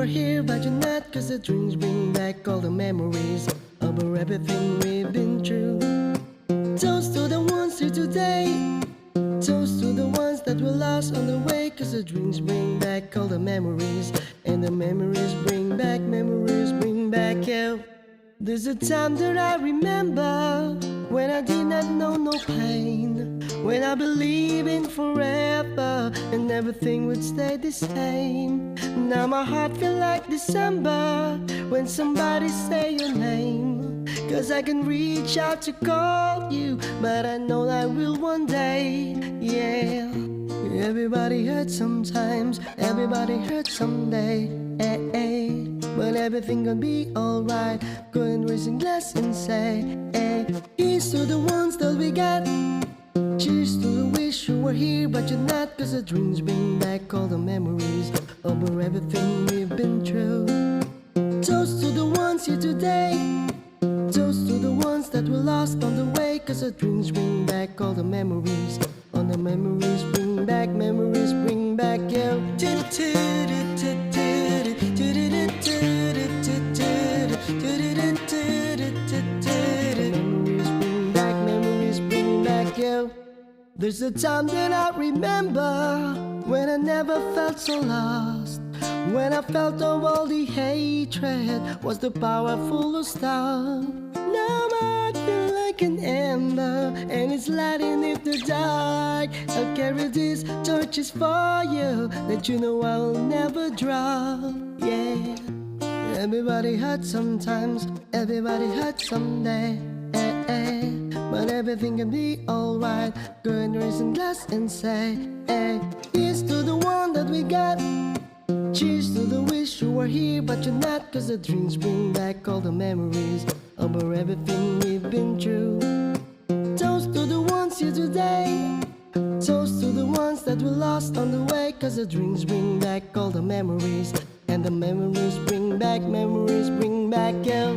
were here, but you're not. Cause the dreams bring back all the memories of everything we've been through. Toast to the ones here today. Toast to the ones that were lost on the way. Cause the dreams bring back all the memories, and the memories bring back, yeah. There's a time that I remember when I did not know no pain, when I believed in forever and everything would stay the same. Now my heart feels like December when somebody say your name. Cause I can reach out to call you, but I know I will one day, yeah. Everybody hurts sometimes, everybody hurts someday, but everything gonna be alright. Go and raise a glass and say, here's to the ones that we got. Cheers to the wish you were here, but you're not. Cause the dreams bring back all the memories over everything we've been through. Toast to the ones here today. Toast to the ones that were lost on the way. Cause the dreams bring back all the memories. All the memories bring back, yeah. Memories bring back, yeah. There's a time that I remember when I never felt so lost, when I felt all the hatred was the powerful stuff. Now I feel like an ember and it's lighting in the dark. I'll carry these torches for you that you know I'll never drop, yeah. Everybody hurts sometimes, everybody hurts someday, but everything can be alright. Go and raise a glass and say, here's to the one that we got. Cheers to the wish you were here, but you're not. Cause the dreams bring back all the memories over everything we've been through. Toast to the ones here today. Toast to the ones that were lost on the way. Cause the dreams bring back all the memories, and the memories bring back, yeah.